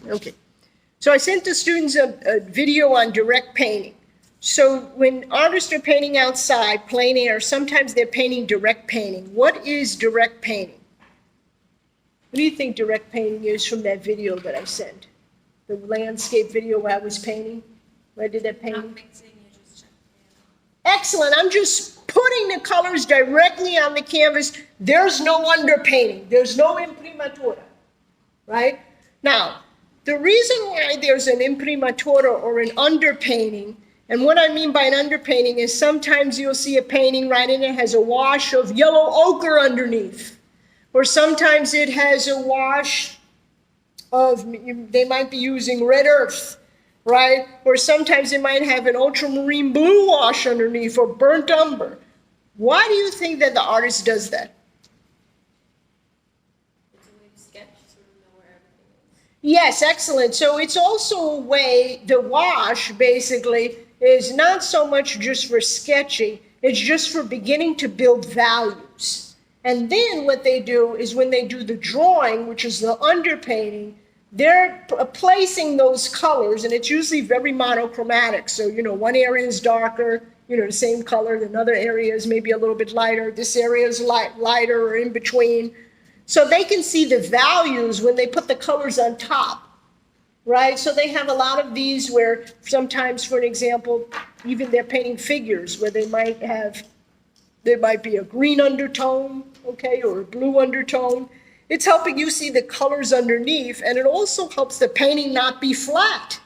Okay. So I sent the students a video on direct painting. So when artists are painting outside, plein air, sometimes they're painting direct painting. What is direct painting? What do you think direct painting is from that video that I sent? The landscape video where I was painting? Where I did that painting? Not mixing, you just Excellent. I'm just putting the colors directly on the canvas. There's no underpainting. There's no imprimatura, right? Now, the reason why there's an imprimatura or an underpainting, and what I mean by an underpainting is sometimes you'll see a painting, right, and it has a wash of yellow ochre underneath. Or sometimes it has a wash of, they might be using red earth, right? Or sometimes they might have an ultramarine blue wash underneath or burnt umber. Why do you think that the artist does that? it's a way to sketch, so we know where everything is. Yes, excellent. So it's also a way, the wash basically is not so much just for sketching, it's just for beginning to build values. And then what they do is when they do the drawing, which is the underpainting, they're placing those colors, and it's usually very monochromatic. So, one area is darker, the same color, another area is maybe a little bit lighter, this area is lighter or in between. So they can see the values when they put the colors on top, right? So they have a lot of these where sometimes, for an example, even they're painting figures where there might be a green undertone, okay, or a blue undertone. It's helping you see the colors underneath, and it also helps the painting not be flat,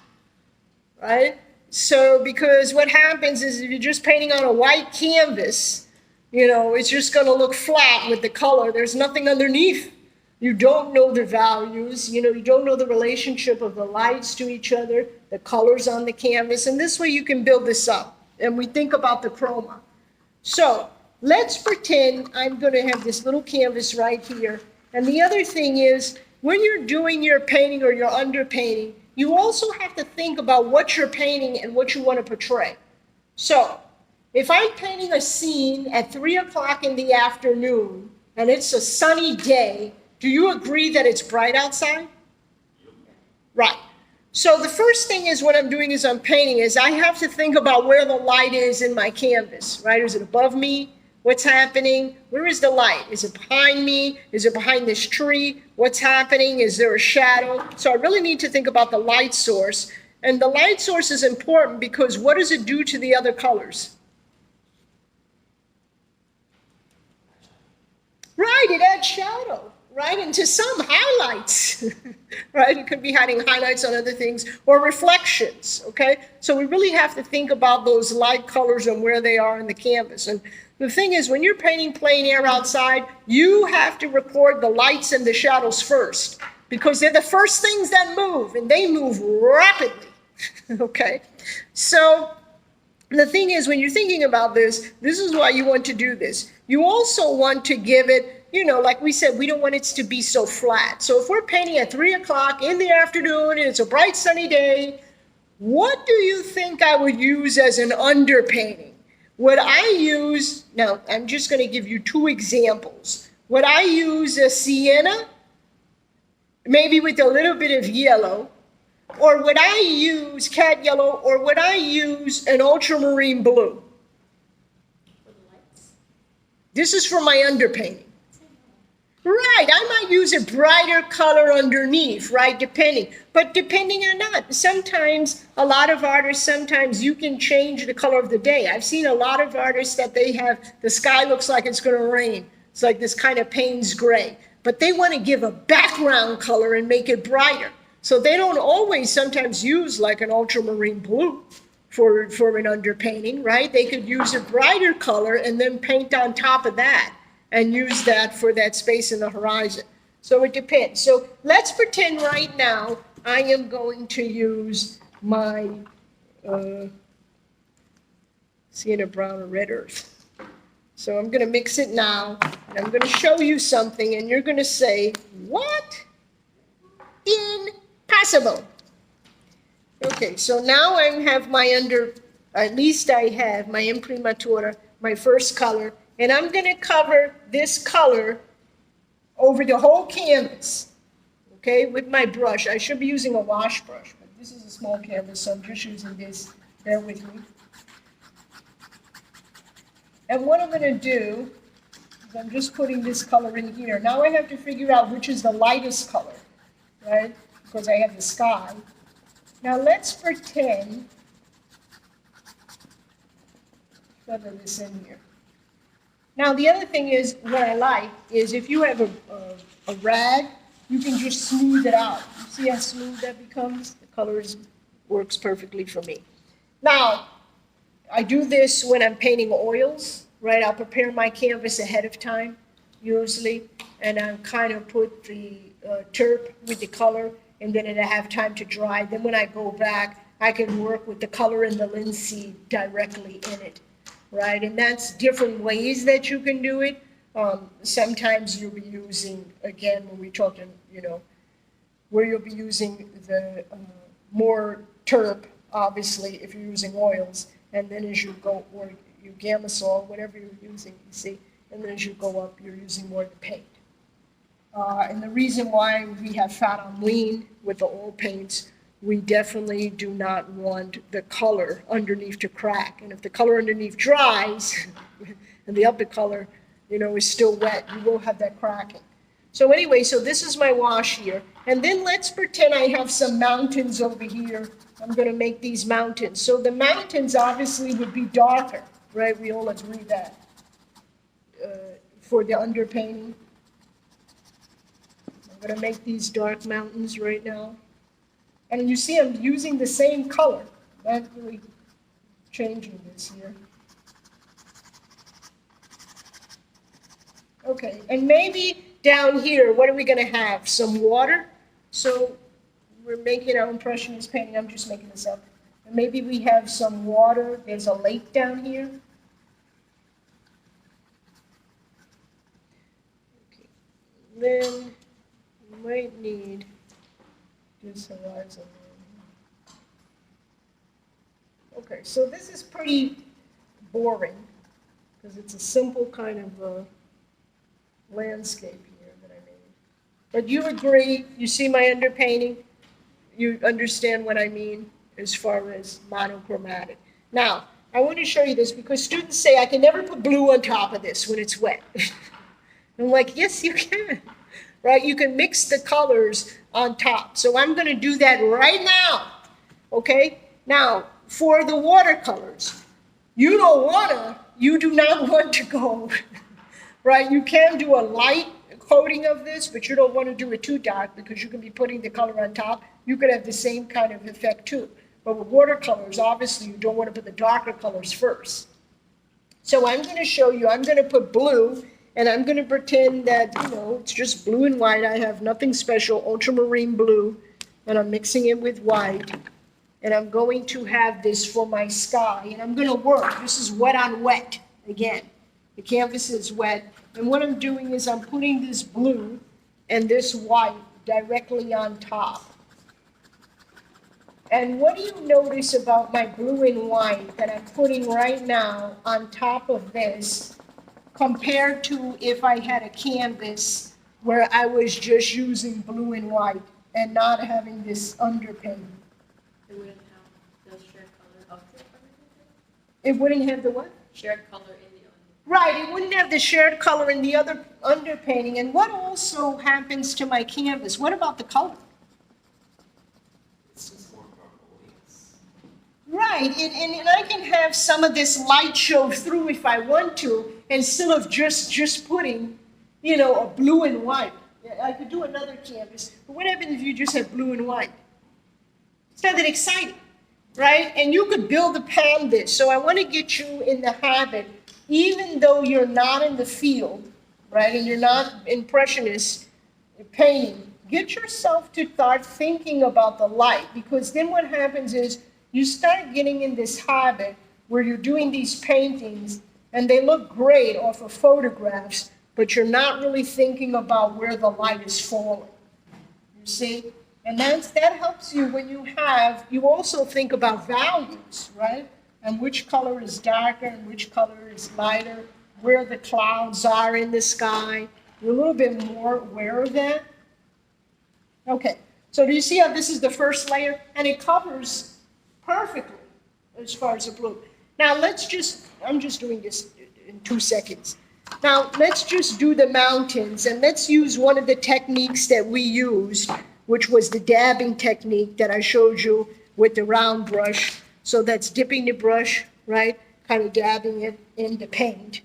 right? So, because what happens is if you're just painting on a white canvas, it's just going to look flat with the color. There's nothing underneath. You don't know the values, you don't know the relationship of the lights to each other, the colors on the canvas, and this way you can build this up. And we think about the chroma. So, let's pretend I'm going to have this little canvas right here. And the other thing is, when you're doing your painting or your underpainting, you also have to think about what you're painting and what you want to portray. So, if I'm painting a scene at 3 o'clock in the afternoon, and it's a sunny day, do you agree that it's bright outside? Right. So the first thing is what I'm doing is I'm painting is I have to think about where the light is in my canvas, right? Is it above me? What's happening? Where is the light? Is it behind me? Is it behind this tree? What's happening? Is there a shadow? So I really need to think about the light source. And the light source is important because what does it do to the other colors? Right, it adds shadow, right? And to some, highlights, right? It could be hiding highlights on other things or reflections, okay? So we really have to think about those light colors and where they are in the canvas. And the thing is, when you're painting plein air outside, you have to record the lights and the shadows first because they're the first things that move, and they move rapidly, okay? So the thing is, when you're thinking about this is why you want to do this. You also want to give it, like we said, we don't want it to be so flat. So if we're painting at 3 o'clock in the afternoon and it's a bright sunny day, what do you think I would use as an underpainting? Would I use, now I'm just going to give you 2 examples. Would I use a sienna, maybe with a little bit of yellow? Or would I use cat yellow, or would I use an ultramarine blue? For the lights. This is for my underpainting. Right, I might use a brighter color underneath, right, depending. But depending or not, sometimes, a lot of artists, sometimes you can change the color of the day. I've seen a lot of artists that they have, the sky looks like it's going to rain. It's like this kind of Payne's gray. But they want to give a background color and make it brighter. So they don't always sometimes use like an ultramarine blue for an underpainting, right? They could use a brighter color and then paint on top of that and use that for that space in the horizon. So it depends. So let's pretend right now I am going to use my sienna brown or red earth. So I'm going to mix it now, and I'm going to show you something, and you're going to say, what? Impossible. Okay, so now I have my at least I have my imprimatura, my first color, and I'm going to cover this color over the whole canvas. okay, with my brush. I should be using a wash brush, but this is a small canvas, so I'm just using this. Bear with me. And what I'm going to do is I'm just putting this color in here. Now I have to figure out which is the lightest color, right? Because I have the sky. Now let's pretend, feather this in here. Now the other thing is, what I like is if you have a rag, you can just smooth it out. You see how smooth that becomes? The color works perfectly for me. Now, I do this when I'm painting oils, right? I'll prepare my canvas ahead of time, usually, and I kind of put the terp with the color, and then I have time to dry. Then when I go back, I can work with the color and the linseed directly in it, right? And that's different ways that you can do it. Sometimes you'll be using, again, when we're talking, where you'll be using the more terp, obviously, if you're using oils. And then as you go, or you Gamasol, whatever you're using, you see, and then as you go up, you're using more of the paint. And the reason why we have fat on lean with the oil paints, we definitely do not want the color underneath to crack. And if the color underneath dries, and the upper color, is still wet, you will have that cracking. So anyway, so this is my wash here. And then let's pretend I have some mountains over here. I'm going to make these mountains. So the mountains obviously would be darker, right? We all agree that for the underpainting. I'm going to make these dark mountains right now. And you see I'm using the same color. Not really changing this here. Okay, and maybe down here, what are we going to have? Some water? So we're making our impressionist painting. I'm just making this up. And maybe we have some water. There's a lake down here. Okay. Then you might need this horizon. Okay, so this is pretty boring because it's a simple kind of landscape here that I made. But you agree, you see my underpainting? You understand what I mean as far as monochromatic. Now, I want to show you this because students say, I can never put blue on top of this when it's wet. I'm like, yes, you can, right? You can mix the colors on top. So I'm going to do that right now, okay? Now, for the watercolors, you do not want to go, right? You can do a light coating of this, but you don't want to do it too dark because you can be putting the color on top. You could have the same kind of effect too. But with watercolors, obviously, you don't want to put the darker colors first. So I'm going to show you, I'm going to put blue, and I'm going to pretend that, it's just blue and white. I have nothing special, ultramarine blue, and I'm mixing it with white. And I'm going to have this for my sky, and I'm going to work. This is wet on wet, again. The canvas is wet, and what I'm doing is I'm putting this blue and this white directly on top. And what do you notice about my blue and white that I'm putting right now on top of this compared to if I had a canvas where I was just using blue and white and not having this underpainting? It wouldn't have the shared color of the underpainting? It wouldn't have the what? Shared color in the underpainting. Right, it wouldn't have the shared color in the other underpainting. And what also happens to my canvas? What about the color? It's just more purple, yes. Right, and I can have some of this light show through if I want to, instead of just putting, a blue and white. I could do another canvas, but what happens if you just have blue and white? It's not that exciting, right? And you could build upon this. So I want to get you in the habit, even though you're not in the field, right, and you're not impressionist painting, get yourself to start thinking about the light, because then what happens is you start getting in this habit where you're doing these paintings and they look great off of photographs, but you're not really thinking about where the light is falling. You see? And that helps you when you also think about values, right? And which color is darker and which color is lighter, where the clouds are in the sky. You're a little bit more aware of that. Okay, so do you see how this is the first layer? And it covers perfectly as far as the blue. Now I'm just doing this in 2 seconds. Now let's just do the mountains and let's use one of the techniques that we used, which was the dabbing technique that I showed you with the round brush. So that's dipping the brush, right? Kind of dabbing it in the paint.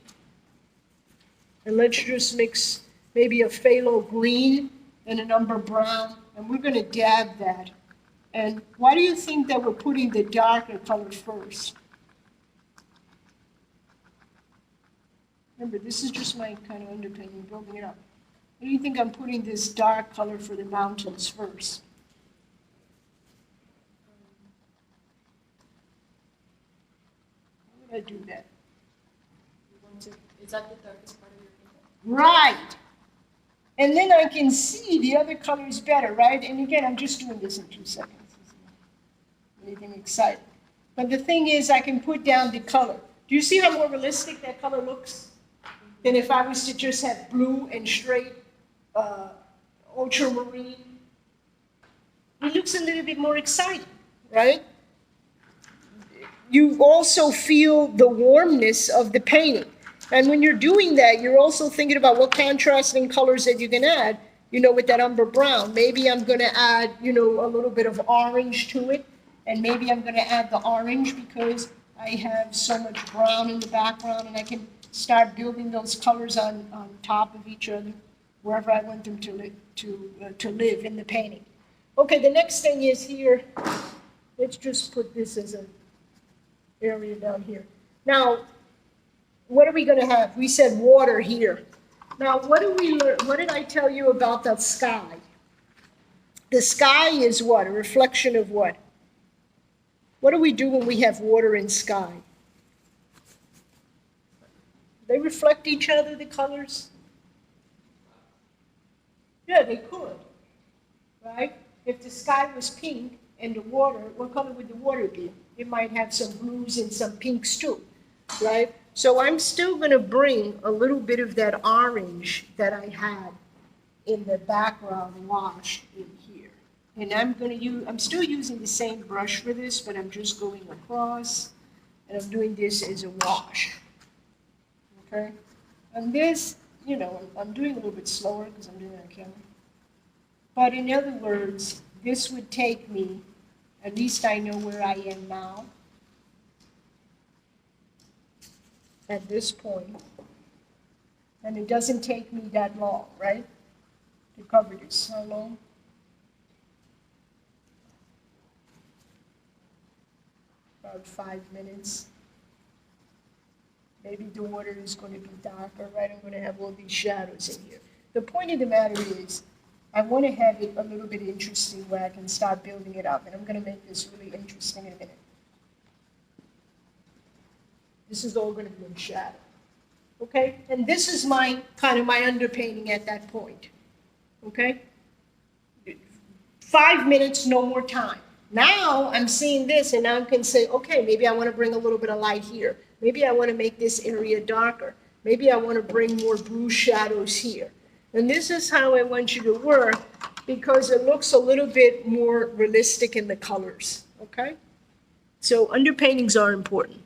And let's just mix maybe a phthalo green and an umber brown, and we're going to dab that. And why do you think that we're putting the darker color first? Remember, this is just my kind of underpainting, building it up. Why do you think I'm putting this dark color for the mountains first? Why would I do that? Is that the darkest part of your painting? Right. And then I can see the other colors better, right? And again, I'm just doing this in 2 seconds. Isn't anything exciting. But the thing is, I can put down the color. Do you see how more realistic that color looks than if I was to just have blue and straight ultramarine? It looks a little bit more exciting, right? You also feel the warmness of the painting. And when you're doing that, you're also thinking about what contrasting colors that you can add, with that umber brown. Maybe I'm going to add, a little bit of orange to it. And maybe I'm going to add the orange because I have so much brown in the background, and I can start building those colors on top of each other, wherever I want them to live in the painting. Okay, the next thing is here. Let's just put this as an area down here. Now, what are we going to have? We said water here. Now, what did we learn? What did I tell you about the sky? The sky is what? A reflection of what? What do we do when we have water and sky? They reflect each other, the colors? Yeah, they could, right? If the sky was pink and the water, what color would the water be? It might have some blues and some pinks too, right? So I'm still going to bring a little bit of that orange that I had in the background wash in here. And I'm still using the same brush for this, but I'm just going across, and I'm doing this as a wash. Okay? And this, I'm doing a little bit slower because I'm doing it on camera. But in other words, this would take me, at least I know where I am now, at this point, and it doesn't take me that long, right, to cover this. How long? About 5 minutes. Maybe the water is going to be darker, right? I'm going to have all these shadows in here. The point of the matter is, I want to have it a little bit interesting where I can start building it up, and I'm going to make this really interesting in a minute. This is all going to be in shadow, okay? And this is my underpainting at that point, okay? 5 minutes, no more time. Now I'm seeing this, and now I can say, okay, maybe I want to bring a little bit of light here. Maybe I want to make this area darker. Maybe I want to bring more blue shadows here. And this is how I want you to work, because it looks a little bit more realistic in the colors, okay? So underpaintings are important.